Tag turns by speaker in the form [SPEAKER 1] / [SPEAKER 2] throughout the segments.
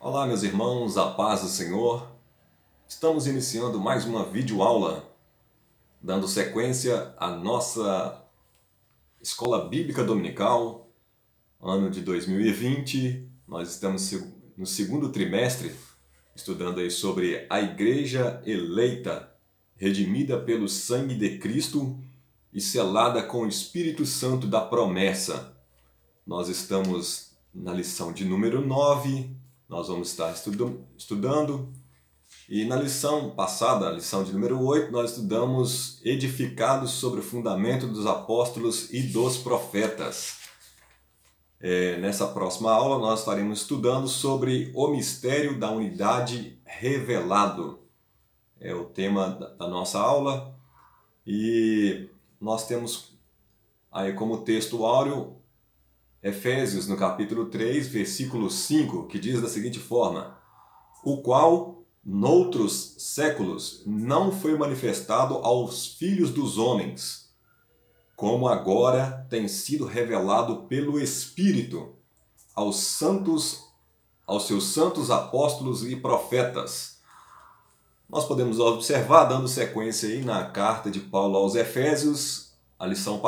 [SPEAKER 1] Olá, meus irmãos, a paz do Senhor. Estamos iniciando mais uma videoaula, dando sequência à nossa Escola Bíblica Dominical, ano de 2020. Nós estamos no segundo trimestre, estudando aí sobre a Igreja eleita, redimida pelo sangue de Cristo e selada com o Espírito Santo da promessa. Nós estamos na lição de número 9, nós vamos estar estudando. E na lição passada, a lição de número 8, nós estudamos edificados sobre o fundamento dos apóstolos e dos profetas. Nessa próxima aula, nós estaremos estudando sobre o mistério da unidade revelado. É o tema da nossa aula. E nós temos aí como texto áureo Efésios, no capítulo 3, versículo 5, que diz da seguinte forma: o qual, noutros séculos, não foi manifestado aos filhos dos homens, como agora tem sido revelado pelo Espírito aos seus santos apóstolos e profetas. Nós podemos observar, dando sequência aí na carta de Paulo aos Efésios, a lição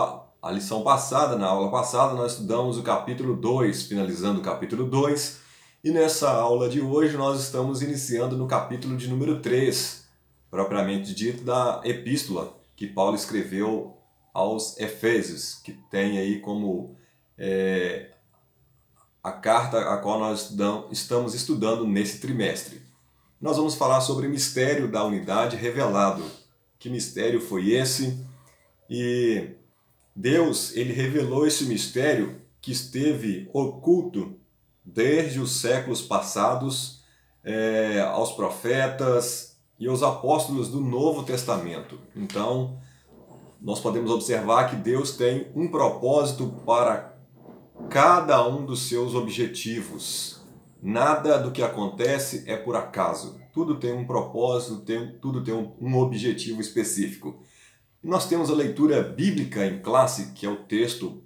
[SPEAKER 1] passada, na aula passada, nós estudamos o capítulo 2, finalizando o capítulo 2, e nessa aula de hoje nós estamos iniciando no capítulo de número 3, propriamente dito, da epístola que Paulo escreveu aos Efésios, que tem aí como a carta a qual nós estamos estudando nesse trimestre. Nós vamos falar sobre o mistério da unidade revelado. Que mistério foi esse? E Deus, ele revelou esse mistério que esteve oculto desde os séculos passados aos profetas e aos apóstolos do Novo Testamento. Então, nós podemos observar que Deus tem um propósito para cada um dos seus objetivos. Nada do que acontece é por acaso. Tudo tem um propósito, tudo tem um objetivo específico. Nós temos a leitura bíblica em classe, que é o texto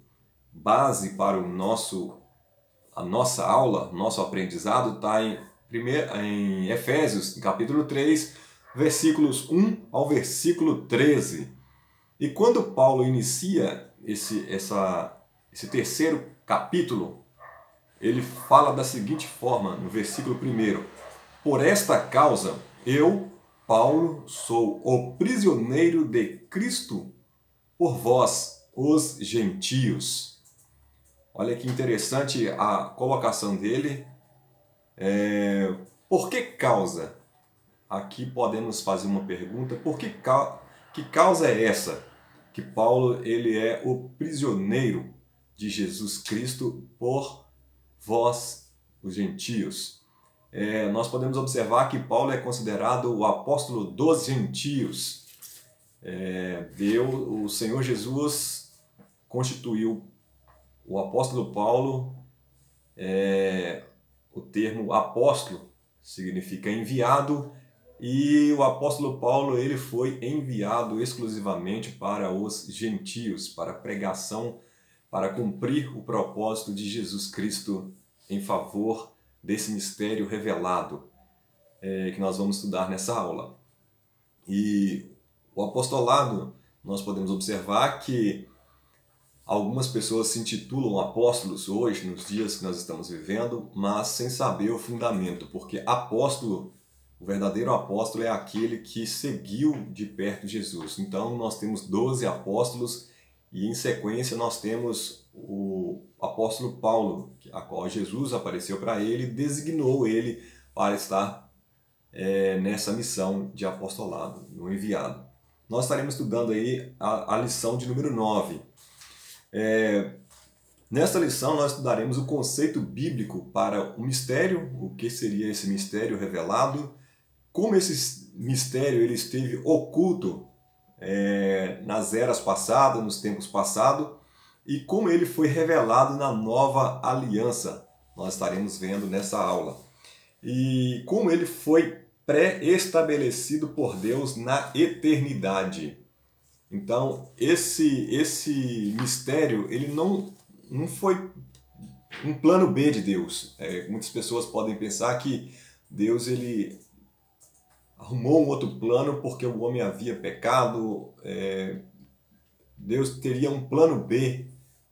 [SPEAKER 1] base para a nossa aula, nosso aprendizado, está em Efésios, capítulo 3, versículos 1 ao versículo 13. E quando Paulo inicia esse terceiro capítulo, ele fala da seguinte forma, no versículo 1: por esta causa, eu, Paulo, sou o prisioneiro de Cristo por vós, os gentios. Olha que interessante a colocação dele. Por que causa? Aqui podemos fazer uma pergunta. Que causa é essa? Que Paulo, ele é o prisioneiro de Jesus Cristo por vós, os gentios. Nós podemos observar que Paulo é considerado o apóstolo dos gentios. O Senhor Jesus constituiu o apóstolo Paulo. O termo apóstolo significa enviado, e o apóstolo Paulo, ele foi enviado exclusivamente para os gentios, para a pregação, para cumprir o propósito de Jesus Cristo em favor desse mistério revelado que nós vamos estudar nessa aula. E o apostolado, nós podemos observar que algumas pessoas se intitulam apóstolos hoje, nos dias que nós estamos vivendo, mas sem saber o fundamento, porque apóstolo, o verdadeiro apóstolo é aquele que seguiu de perto Jesus. Então nós temos 12 apóstolos e em sequência nós temos o apóstolo Paulo, a qual Jesus apareceu para ele e designou ele para estar nessa missão de apostolado, no enviado. Nós estaremos estudando aí a lição de número 9. Nesta lição nós estudaremos o conceito bíblico para o mistério, o que seria esse mistério revelado, como esse mistério ele esteve oculto nas eras passadas, nos tempos passados, e como ele foi revelado na nova aliança. Nós estaremos vendo nessa aula. E como ele foi pré-estabelecido por Deus na eternidade. Então, esse mistério ele não foi um plano B de Deus. Muitas pessoas podem pensar que Deus ele arrumou um outro plano porque o homem havia pecado. Deus teria um plano B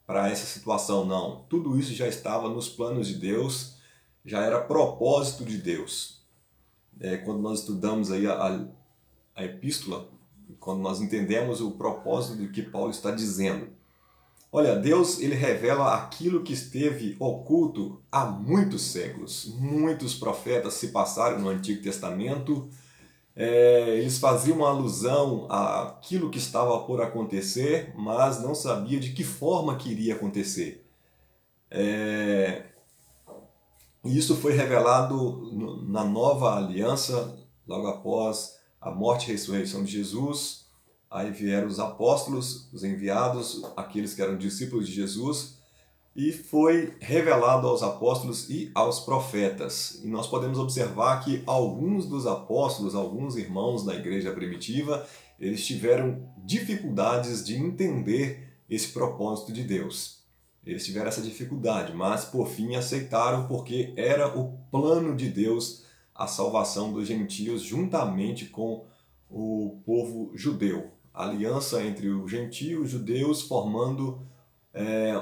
[SPEAKER 1] para essa situação. Não, tudo isso já estava nos planos de Deus, já era propósito de Deus. Quando nós estudamos aí a epístola, quando nós entendemos o propósito do que Paulo está dizendo. Olha, Deus ele revela aquilo que esteve oculto há muitos séculos. Muitos profetas se passaram no Antigo Testamento. Eles faziam uma alusão àquilo que estava por acontecer, mas não sabia de que forma que iria acontecer. E isso foi revelado na nova aliança, logo após a morte e ressurreição de Jesus. Aí vieram os apóstolos, os enviados, aqueles que eram discípulos de Jesus, e foi revelado aos apóstolos e aos profetas. E nós podemos observar que alguns dos apóstolos, alguns irmãos da igreja primitiva, eles tiveram dificuldades de entender esse propósito de Deus. Eles tiveram essa dificuldade, mas por fim aceitaram, porque era o plano de Deus a salvação dos gentios juntamente com o povo judeu. A aliança entre os gentios e os judeus formando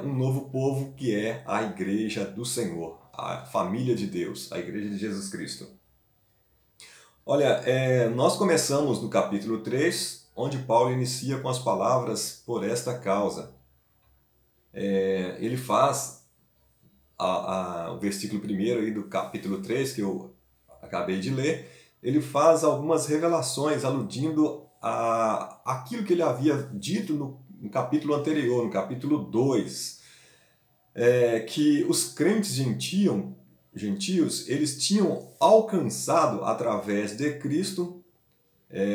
[SPEAKER 1] um novo povo que é a igreja do Senhor, a família de Deus, a igreja de Jesus Cristo. Olha, nós começamos no capítulo 3, onde Paulo inicia com as palavras "por esta causa". Ele faz o versículo 1 aí do capítulo 3, que eu acabei de ler, ele faz algumas revelações aludindo aquilo que ele havia dito no capítulo anterior, no capítulo 2, que os crentes gentios eles tinham alcançado através de Cristo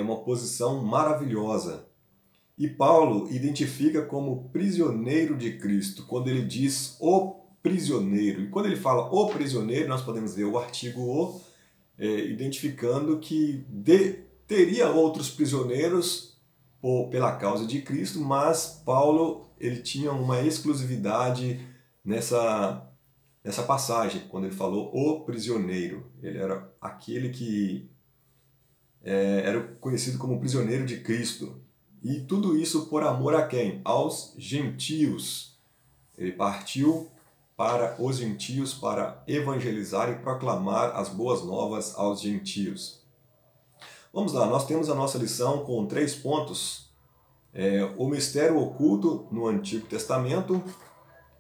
[SPEAKER 1] uma posição maravilhosa. E Paulo identifica como prisioneiro de Cristo, quando ele diz o prisioneiro. E quando ele fala o prisioneiro, nós podemos ver o artigo o, identificando que teria outros prisioneiros pela causa de Cristo, mas Paulo ele tinha uma exclusividade nessa passagem, quando ele falou o prisioneiro. Ele era aquele que era conhecido como prisioneiro de Cristo. E tudo isso por amor a quem? Aos gentios. Ele partiu para os gentios para evangelizar e proclamar as boas novas aos gentios. Vamos lá, nós temos a nossa lição com 3 pontos. O mistério oculto no Antigo Testamento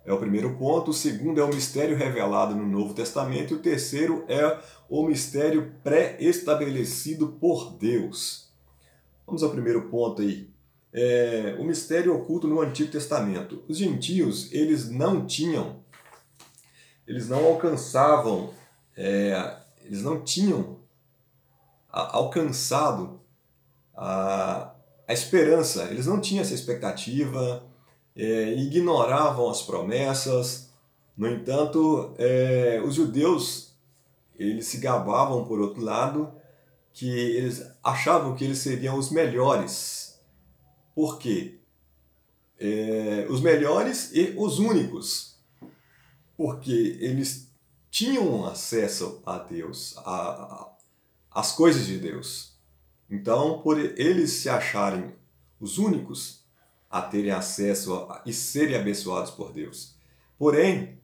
[SPEAKER 1] é o primeiro ponto. O segundo é o mistério revelado no Novo Testamento. E o terceiro é o mistério pré-estabelecido por Deus. Vamos ao primeiro ponto aí. O mistério oculto no Antigo Testamento. Os gentios, eles não alcançavam, eles não tinham alcançado a esperança, eles não tinham essa expectativa, ignoravam as promessas. No entanto, os judeus, eles se gabavam, por outro lado, que eles achavam que eles seriam os melhores. Por quê? Os melhores e os únicos. Porque eles tinham acesso a Deus, às coisas de Deus. Então, por eles se acharem os únicos a terem acesso e serem abençoados por Deus. Porém,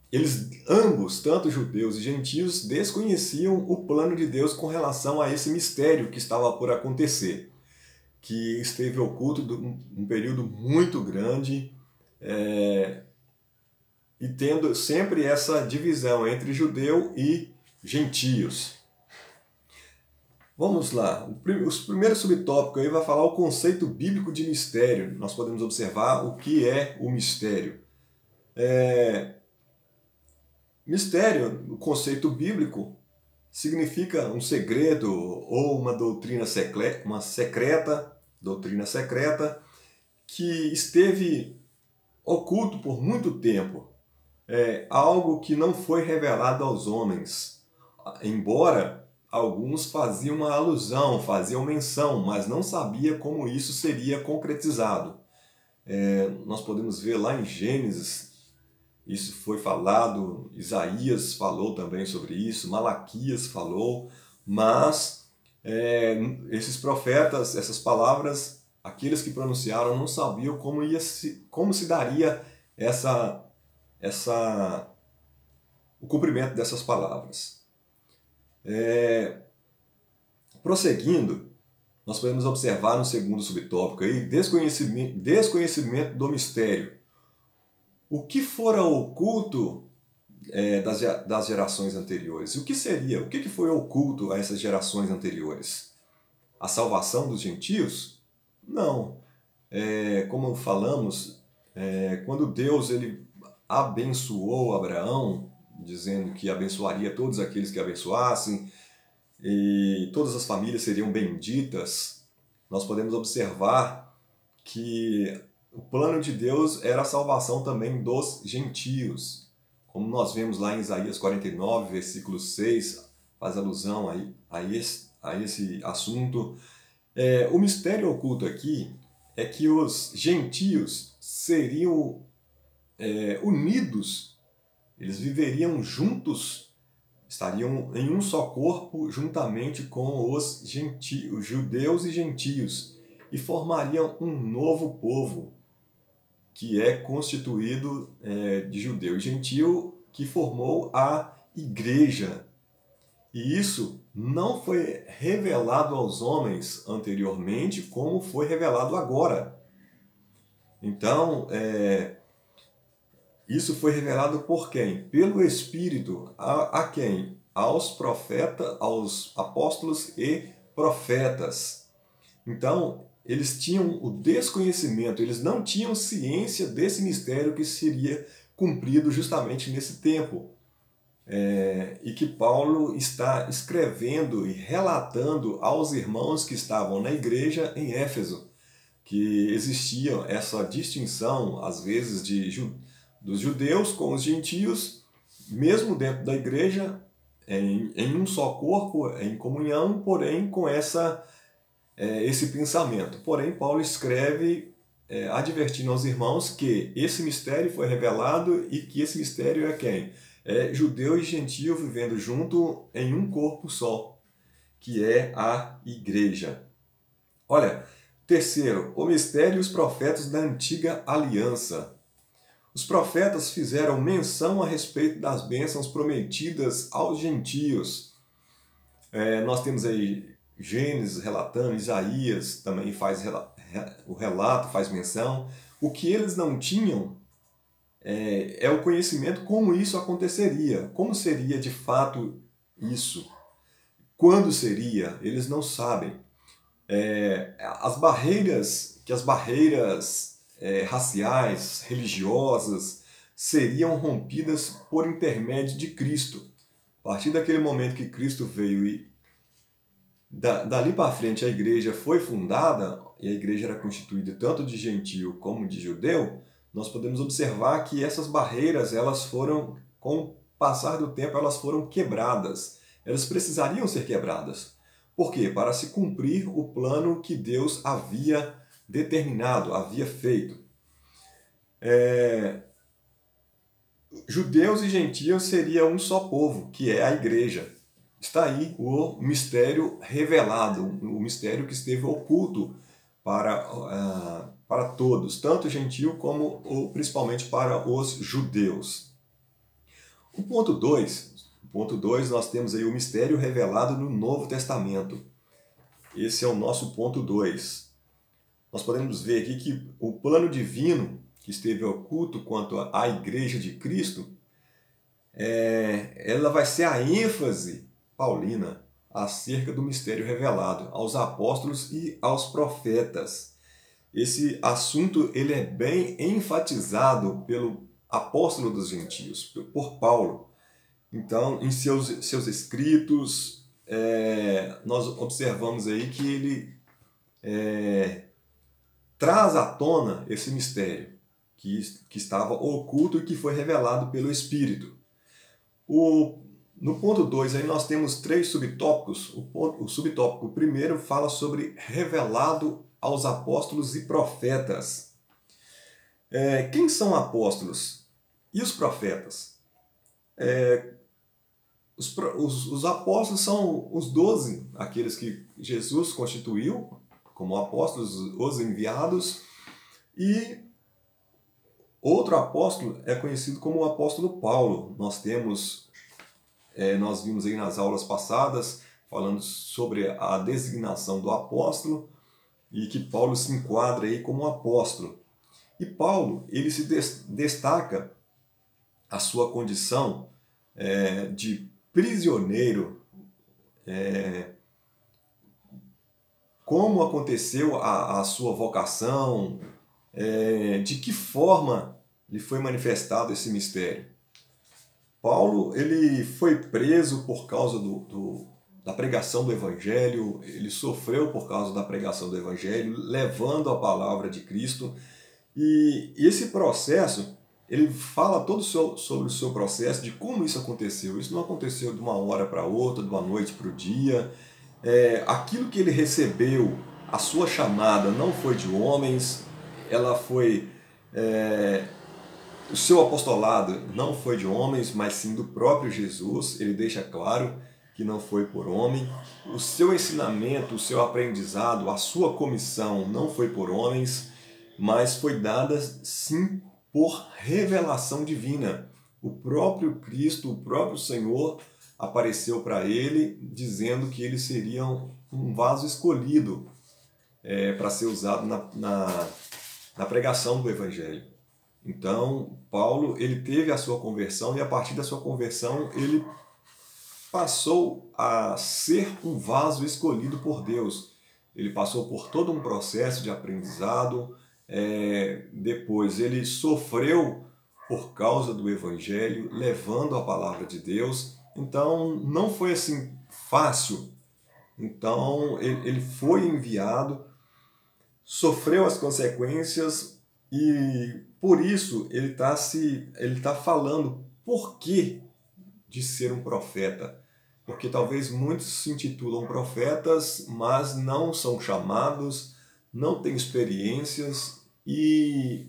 [SPEAKER 1] eles ambos, tanto judeus e gentios, desconheciam o plano de Deus com relação a esse mistério que estava por acontecer, que esteve oculto um período muito grande, e tendo sempre essa divisão entre judeu e gentios. Vamos lá, o primeiro subtópico aí vai falar o conceito bíblico de mistério. Nós podemos observar o que é o mistério. Mistério, o conceito bíblico, significa um segredo ou uma doutrina doutrina secreta, que esteve oculto por muito tempo. Algo que não foi revelado aos homens, embora alguns faziam uma alusão, faziam menção, mas não sabia como isso seria concretizado. Nós podemos ver lá em Gênesis, Isso foi falado, Isaías falou também sobre isso, Malaquias falou, mas esses profetas, essas palavras, aqueles que pronunciaram não sabiam como se daria o cumprimento dessas palavras. Prosseguindo, nós podemos observar no segundo subtópico aí, desconhecimento do mistério. O que fora oculto das gerações anteriores? O que seria? O que foi oculto a essas gerações anteriores? A salvação dos gentios? Não. Como falamos, quando Deus ele abençoou Abraão, dizendo que abençoaria todos aqueles que abençoassem, e todas as famílias seriam benditas, nós podemos observar que o plano de Deus era a salvação também dos gentios. Como nós vemos lá em Isaías 49, versículo 6, faz alusão a esse assunto. O mistério oculto aqui é que os gentios seriam unidos, eles viveriam juntos, estariam em um só corpo juntamente com os judeus e gentios, e formariam um novo povo, que é constituído de judeu e gentio, que formou a igreja. E isso não foi revelado aos homens anteriormente, como foi revelado agora. Então, isso foi revelado por quem? Pelo Espírito. A quem? Aos profetas, aos apóstolos e profetas. Então, eles tinham o desconhecimento, eles não tinham ciência desse mistério que seria cumprido justamente nesse tempo. E que Paulo está escrevendo e relatando aos irmãos que estavam na igreja em Éfeso, que existia essa distinção, às vezes, dos judeus com os gentios, mesmo dentro da igreja, em um só corpo, em comunhão, porém com esse pensamento. Porém, Paulo escreve advertindo aos irmãos que esse mistério foi revelado e que esse mistério é quem? É judeu e gentio vivendo junto em um corpo só, que é a igreja. Olha, terceiro, o mistério e os profetas da antiga aliança. Os profetas fizeram menção a respeito das bênçãos prometidas aos gentios. Nós temos aí Gênesis relatando, Isaías também faz o relato, faz menção. O que eles não tinham é o conhecimento como isso aconteceria, como seria de fato isso, quando seria, eles não sabem. As barreiras raciais, religiosas, seriam rompidas por intermédio de Cristo. A partir daquele momento que Cristo veio e dali para frente a igreja foi fundada, e a igreja era constituída tanto de gentio como de judeu, nós podemos observar que essas barreiras, com o passar do tempo, elas foram quebradas. Elas precisariam ser quebradas. Por quê? Para se cumprir o plano que Deus havia determinado, havia feito. Judeus e gentios seriam um só povo, que é a igreja. Está aí o mistério revelado, o mistério que esteve oculto para todos, tanto gentio como principalmente para os judeus. O ponto 2, nós temos aí o mistério revelado no Novo Testamento. Esse é o nosso ponto 2. Nós podemos ver aqui que o plano divino que esteve oculto quanto à igreja de Cristo, ela vai ser a ênfase paulina acerca do mistério revelado aos apóstolos e aos profetas. Esse assunto ele é bem enfatizado pelo apóstolo dos gentios, por Paulo. Então, em seus escritos, nós observamos aí que ele traz à tona esse mistério que estava oculto e que foi revelado pelo Espírito. No ponto 2, aí nós temos 3 subtópicos. O subtópico primeiro fala sobre revelado aos apóstolos e profetas. Quem são apóstolos? E os profetas? Os apóstolos são os 12, aqueles que Jesus constituiu como apóstolos, os enviados, e outro apóstolo é conhecido como o apóstolo Paulo. Nós vimos aí nas aulas passadas, falando sobre a designação do apóstolo, e que Paulo se enquadra aí como apóstolo. E Paulo, ele se destaca a sua condição de prisioneiro, como aconteceu a sua vocação, de que forma lhe foi manifestado esse mistério. Paulo, ele foi preso por causa da pregação do Evangelho, ele sofreu por causa da pregação do Evangelho, levando a palavra de Cristo. E esse processo, ele fala todo sobre o seu processo, de como isso aconteceu. Isso não aconteceu de uma hora para outra, de uma noite para o dia. Aquilo que ele recebeu, a sua chamada, não foi de homens, ela foi... O seu apostolado não foi de homens, mas sim do próprio Jesus. Ele deixa claro que não foi por homem. O seu ensinamento, o seu aprendizado, a sua comissão não foi por homens, mas foi dada sim por revelação divina. O próprio Cristo, o próprio Senhor, apareceu para ele dizendo que ele seria um vaso escolhido para ser usado na pregação do Evangelho. Então, Paulo, ele teve a sua conversão e a partir da sua conversão ele passou a ser um vaso escolhido por Deus. Ele passou por todo um processo de aprendizado, depois ele sofreu por causa do Evangelho, levando a palavra de Deus. Então, não foi assim fácil. Então, ele foi enviado, sofreu as consequências e por isso ele está falando por que de ser um profeta. Porque talvez muitos se intitulam profetas, mas não são chamados, não têm experiências. E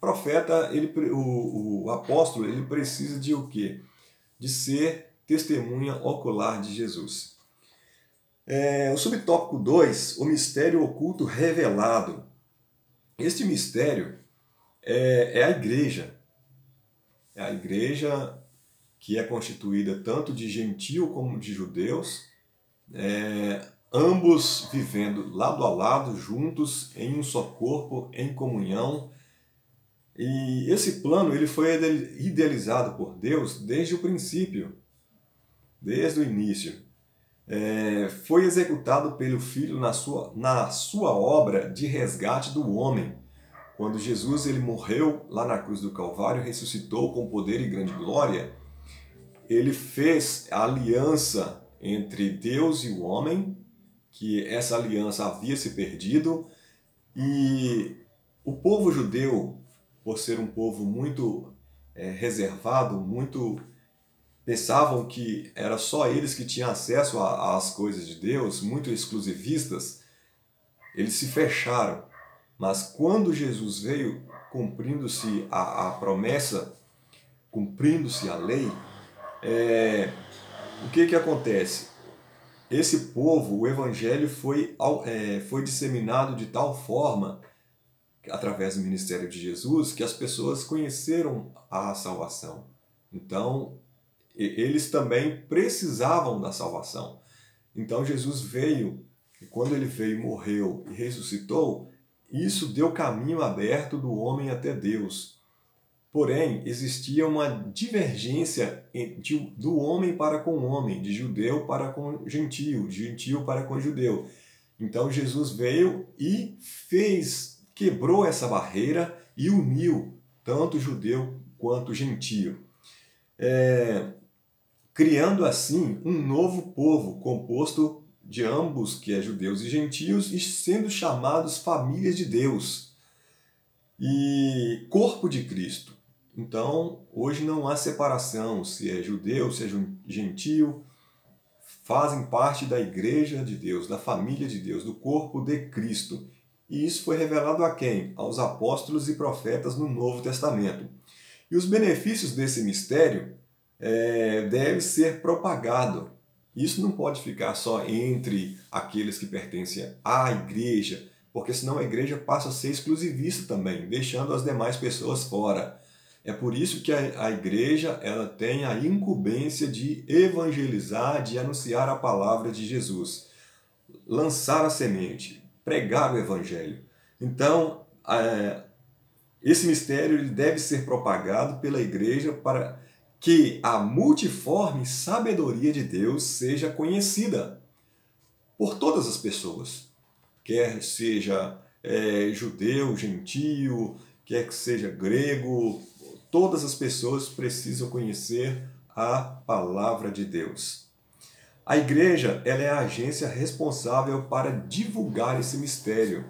[SPEAKER 1] profeta, o apóstolo, ele precisa de o quê? De ser testemunha ocular de Jesus. O subtópico 2, o mistério oculto revelado. Este mistério é a igreja. É a igreja que é constituída tanto de gentio como de judeus, ambos vivendo lado a lado, juntos, em um só corpo, em comunhão. E esse plano ele foi idealizado por Deus desde o princípio, desde o início. Foi executado pelo Filho na sua obra de resgate do homem. Quando Jesus ele morreu lá na cruz do Calvário, ressuscitou com poder e grande glória, ele fez a aliança entre Deus e o homem, que essa aliança havia se perdido, e o povo judeu, por ser um povo muito reservado, pensavam que era só eles que tinham acesso às coisas de Deus, muito exclusivistas, eles se fecharam. Mas quando Jesus veio, cumprindo-se a promessa, cumprindo-se a lei, o que acontece? Esse povo, o Evangelho foi disseminado de tal forma, através do ministério de Jesus, que as pessoas conheceram a salvação. Então, eles também precisavam da salvação. Então, Jesus veio, e quando ele veio, morreu e ressuscitou, isso deu caminho aberto do homem até Deus. Porém, existia uma divergência do homem para com o homem, de judeu para com gentio, de gentio para com judeu. Então Jesus veio e quebrou essa barreira e uniu tanto judeu quanto gentio, criando assim um novo povo composto de ambos, que é judeus e gentios, e sendo chamados famílias de Deus e corpo de Cristo. Então, hoje não há separação, se é judeu, se é gentio, fazem parte da igreja de Deus, da família de Deus, do corpo de Cristo. E isso foi revelado a quem? Aos apóstolos e profetas no Novo Testamento. E os benefícios desse mistério devem ser propagados. Isso não pode ficar só entre aqueles que pertencem à igreja, porque senão a igreja passa a ser exclusivista também, deixando as demais pessoas fora. É por isso que a igreja ela tem a incumbência de evangelizar, de anunciar a palavra de Jesus, lançar a semente, pregar o evangelho. Então, esse mistério ele deve ser propagado pela igreja para que a multiforme sabedoria de Deus seja conhecida por todas as pessoas, quer seja judeu, gentio, quer que seja grego, todas as pessoas precisam conhecer a palavra de Deus. A igreja ela é a agência responsável para divulgar esse mistério.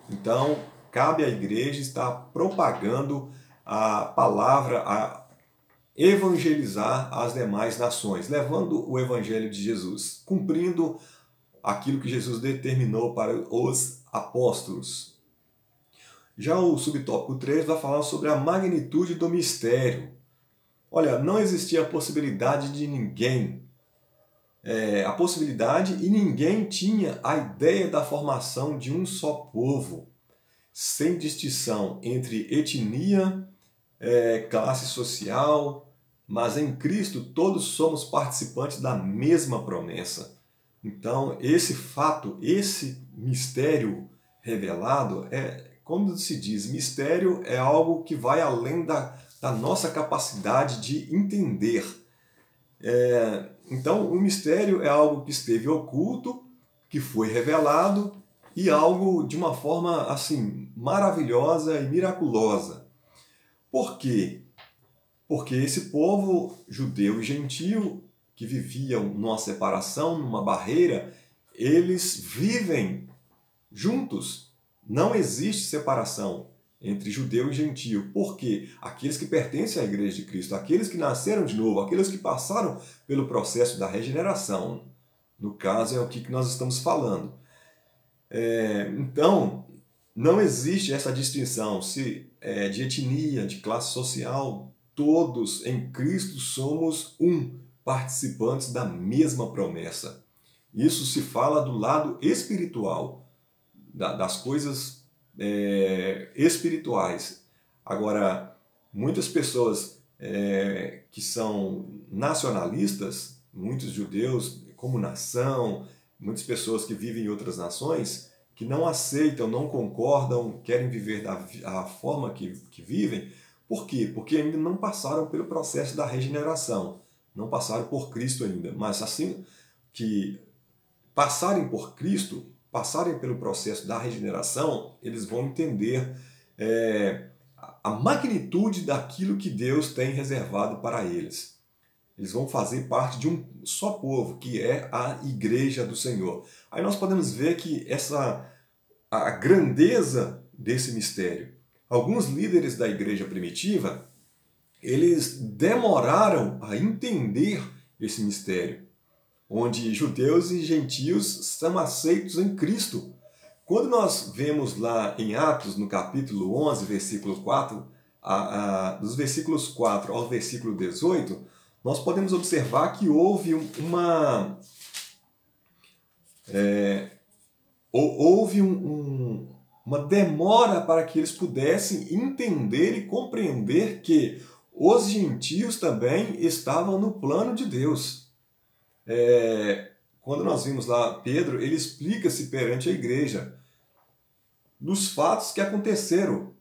[SPEAKER 1] Então, cabe à igreja estar propagando a palavra, a evangelizar as demais nações, levando o evangelho de Jesus, cumprindo aquilo que Jesus determinou para os apóstolos. Já o subtópico 3 vai falar sobre a magnitude do mistério. Olha, não existia a possibilidade de ninguém, e ninguém tinha a ideia da formação de um só povo, sem distinção entre etnia, classe social, mas em Cristo todos somos participantes da mesma promessa. Então, esse fato, esse mistério revelado, quando se diz mistério, é algo que vai além da nossa capacidade de entender. Então, o mistério é algo que esteve oculto, que foi revelado, e algo de uma forma assim maravilhosa e miraculosa. Por quê? Porque esse povo judeu e gentio, que viviam numa separação, numa barreira, eles vivem juntos. Não existe separação entre judeu e gentio. Por quê? Aqueles que pertencem à Igreja de Cristo, aqueles que nasceram de novo, aqueles que passaram pelo processo da regeneração. No caso, é o que nós estamos falando. Então, não existe essa distinção de etnia, de classe social. Todos em Cristo somos participantes da mesma promessa. Isso se fala do lado espiritual, das coisas espirituais. Agora, muitas pessoas que são nacionalistas, muitos judeus como nação, muitas pessoas que vivem em outras nações, que não aceitam, não concordam, querem viver da forma que vivem. Por quê? Porque ainda não passaram pelo processo da regeneração, não passaram por Cristo ainda. Mas assim que passarem por Cristo, passarem pelo processo da regeneração, eles vão entender a magnitude daquilo que Deus tem reservado para eles. Eles vão fazer parte de um só povo, que é a Igreja do Senhor. Aí nós podemos ver que a grandeza desse mistério. Alguns líderes da igreja primitiva, eles demoraram a entender esse mistério, onde judeus e gentios são aceitos em Cristo. Quando nós vemos lá em Atos, no capítulo 11, versículo 4, dos versículos 4 ao versículo 18, nós podemos observar que houve uma demora para que eles pudessem entender e compreender que os gentios também estavam no plano de Deus. Quando nós vimos lá Pedro, ele explica-se perante a igreja dos fatos que aconteceram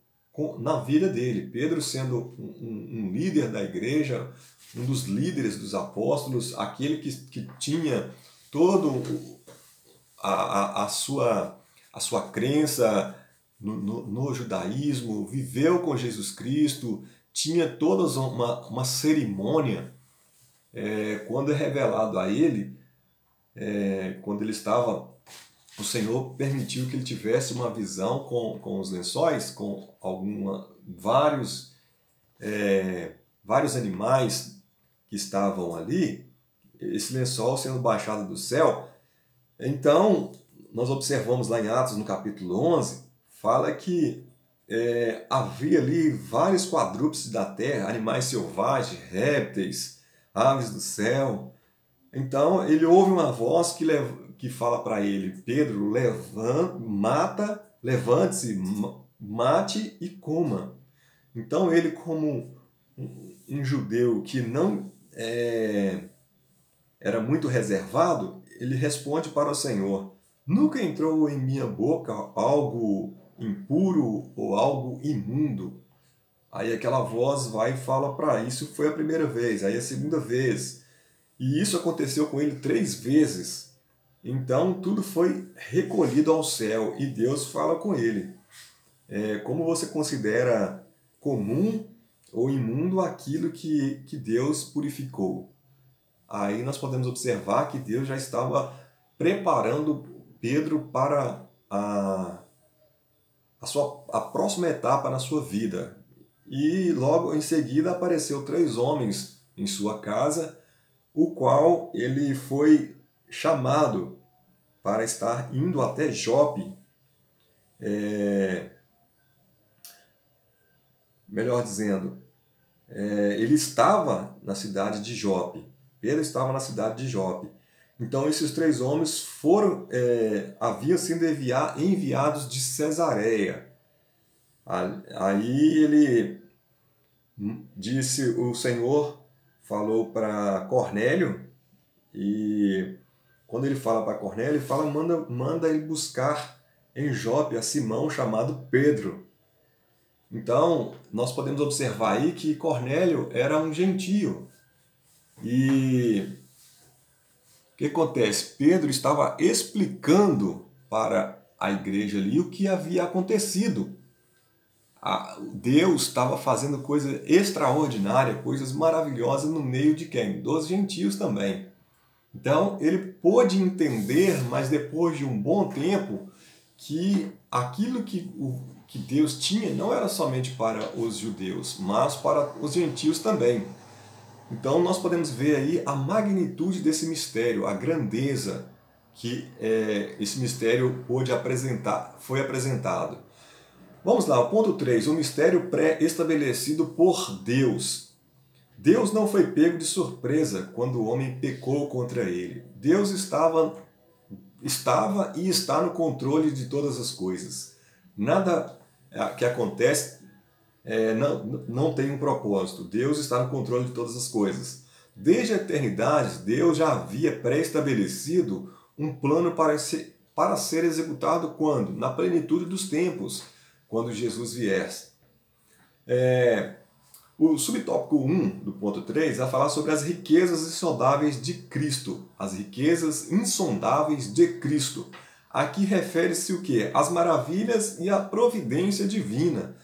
[SPEAKER 1] na vida dele. Pedro sendo um líder da igreja, um dos líderes dos apóstolos, aquele que tinha todo a sua crença no judaísmo, viveu com Jesus Cristo, tinha toda uma cerimônia. Quando é revelado a ele, quando ele estava, o Senhor permitiu que ele tivesse uma visão com os lençóis, com vários animais que estavam ali, esse lençol sendo baixado do céu. Então, nós observamos lá em Atos, no capítulo 11, fala que havia ali vários quadrúpedes da terra, animais selvagens, répteis, aves do céu. Então ele ouve uma voz que fala para ele: Pedro, levante-se, mate e coma. Então ele, como um judeu que não era muito reservado, ele responde para o Senhor: nunca entrou em minha boca algo impuro ou algo imundo. Aí aquela voz vai e fala para isso. Foi a primeira vez, aí a segunda vez. E isso aconteceu com ele 3 vezes. Então tudo foi recolhido ao céu e Deus fala com ele. Como você considera comum ou imundo aquilo que Deus purificou? Aí nós podemos observar que Deus já estava preparando Pedro para a próxima etapa na sua vida. E logo em seguida apareceu 3 homens em sua casa, o qual ele foi chamado para estar indo até Jope. Melhor dizendo, ele estava na cidade de Jope. Pedro estava na cidade de Jope. Então esses 3 homens haviam sido enviados de Cesareia. Aí ele disse, o Senhor falou para Cornélio, e quando ele fala para Cornélio, ele fala: manda ele buscar em Jope a Simão chamado Pedro. Então nós podemos observar aí que Cornélio era um gentio. E o que acontece? Pedro estava explicando para a igreja ali o que havia acontecido. Deus estava fazendo coisa extraordinária, coisas maravilhosas no meio de quem? Dos gentios também. Então ele pôde entender, mas depois de um bom tempo, que aquilo que Deus tinha não era somente para os judeus, mas para os gentios também. Então nós podemos ver aí a magnitude desse mistério, a grandeza que esse mistério foi apresentado. Vamos lá, o ponto 3, o mistério pré-estabelecido por Deus. Deus não foi pego de surpresa quando o homem pecou contra ele. Deus estava e está no controle de todas as coisas. Nada que acontece não tem um propósito. Deus está no controle de todas as coisas. Desde a eternidade, Deus já havia pré-estabelecido um plano para ser executado quando? Na plenitude dos tempos, quando Jesus viesse. O subtópico 1 do ponto 3 vai falar sobre as riquezas insondáveis de Cristo. As riquezas insondáveis de Cristo. Aqui refere-se o quê? As maravilhas e a providência divina.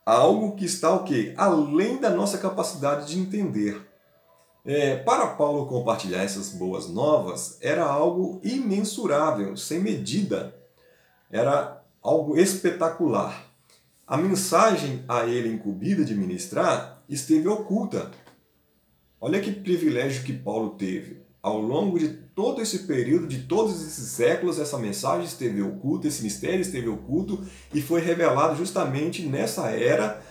[SPEAKER 1] Algo que está o quê? Além da nossa capacidade de entender. Para Paulo compartilhar essas boas novas era algo imensurável, sem medida. Era algo espetacular. A mensagem a ele incumbida de ministrar esteve oculta. Olha que privilégio que Paulo teve. Ao longo de todo esse período, de todos esses séculos, essa mensagem esteve oculta, esse mistério esteve oculto e foi revelado justamente nessa era.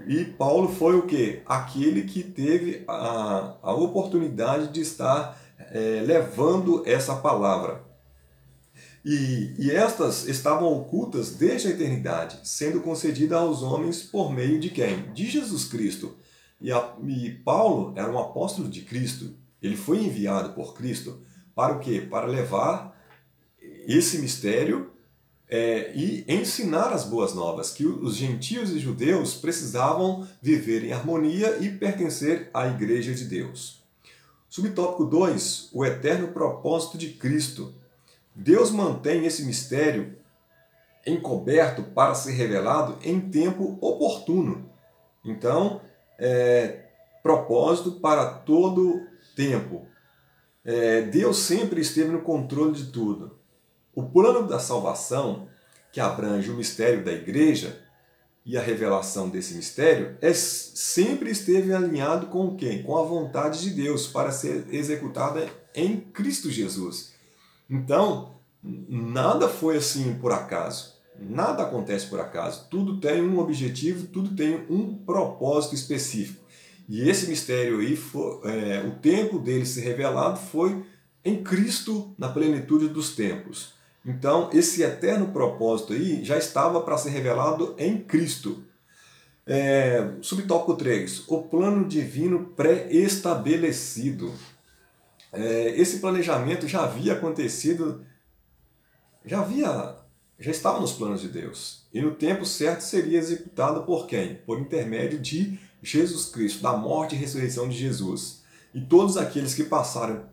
[SPEAKER 1] E Paulo foi o quê? Aquele que teve a oportunidade de estar levando essa palavra. E estas estavam ocultas desde a eternidade, sendo concedidas aos homens por meio de quem? De Jesus Cristo. E Paulo era um apóstolo de Cristo. Ele foi enviado por Cristo para o quê? Para levar esse mistério e ensinar as boas novas, que os gentios e judeus precisavam viver em harmonia e pertencer à Igreja de Deus. Subtópico 2, o eterno propósito de Cristo. Deus mantém esse mistério encoberto para ser revelado em tempo oportuno. Então, propósito para todo tempo. Deus sempre esteve no controle de tudo. O plano da salvação, que abrange o mistério da igreja e a revelação desse mistério, sempre esteve alinhado com quem? Com a vontade de Deus para ser executada em Cristo Jesus. Então, nada foi assim por acaso. Nada acontece por acaso. Tudo tem um objetivo, tudo tem um propósito específico. E esse mistério aí, o tempo dele ser revelado foi em Cristo na plenitude dos tempos. Então, esse eterno propósito aí já estava para ser revelado em Cristo. Subtópico 3. O plano divino pré-estabelecido. Esse planejamento já havia acontecido, já estava nos planos de Deus. E no tempo certo seria executado por quem? Por intermédio de Jesus Cristo, da morte e ressurreição de Jesus. E todos aqueles que passaram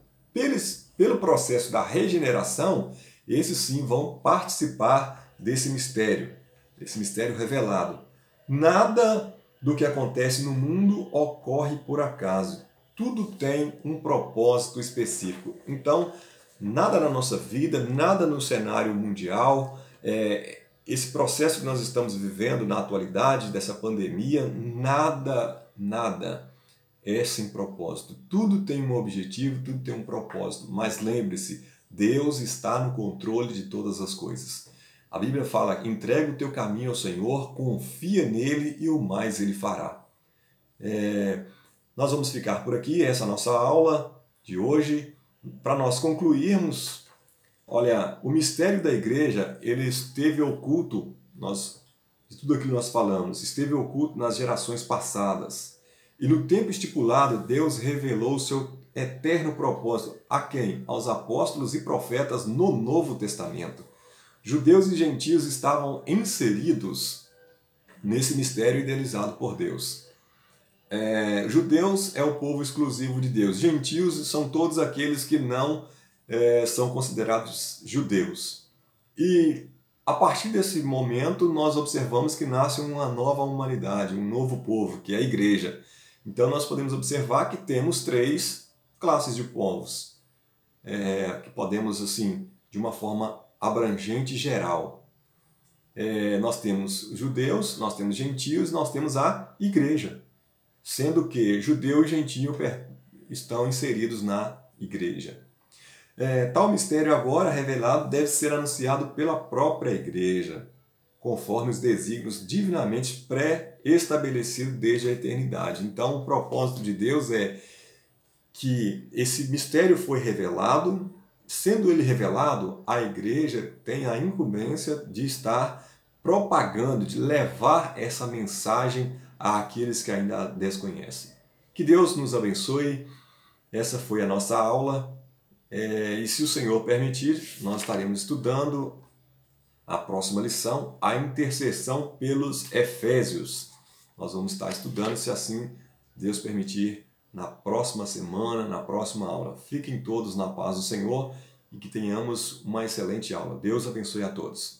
[SPEAKER 1] pelo processo da regeneração, esses sim vão participar desse mistério revelado. Nada do que acontece no mundo ocorre por acaso. Tudo tem um propósito específico. Então, nada na nossa vida, nada no cenário mundial, esse processo que nós estamos vivendo na atualidade, dessa pandemia, nada é sem propósito. Tudo tem um objetivo, tudo tem um propósito. Mas lembre-se, Deus está no controle de todas as coisas. A Bíblia fala, entrega o teu caminho ao Senhor, confia nele e o mais ele fará. Nós vamos ficar por aqui, essa é a nossa aula de hoje. Para nós concluirmos, olha, o mistério da igreja, ele esteve oculto, de tudo aquilo que nós falamos, esteve oculto nas gerações passadas. E no tempo estipulado, Deus revelou o seu eterno propósito. A quem? Aos apóstolos e profetas no Novo Testamento. Judeus e gentios estavam inseridos nesse mistério idealizado por Deus. Judeus é o povo exclusivo de Deus. Gentios são todos aqueles que não são considerados judeus. E a partir desse momento nós observamos que nasce uma nova humanidade, um novo povo, que é a igreja. Então nós podemos observar que temos 3 classes de povos, que podemos, assim, de uma forma abrangente e geral. Nós temos judeus, nós temos gentios, nós temos a igreja. Sendo que judeu e gentio estão inseridos na igreja. Tal mistério agora revelado deve ser anunciado pela própria igreja, conforme os desígnios divinamente pré-estabelecidos desde a eternidade. Então o propósito de Deus é que esse mistério foi revelado. Sendo ele revelado, a igreja tem a incumbência de estar propagando, de levar essa mensagem àqueles que ainda desconhecem. Que Deus nos abençoe. Essa foi a nossa aula. E se o Senhor permitir, nós estaremos estudando a próxima lição, a intercessão pelos Efésios. Nós vamos estar estudando, se assim Deus permitir, na próxima semana, na próxima aula. Fiquem todos na paz do Senhor e que tenhamos uma excelente aula. Deus abençoe a todos.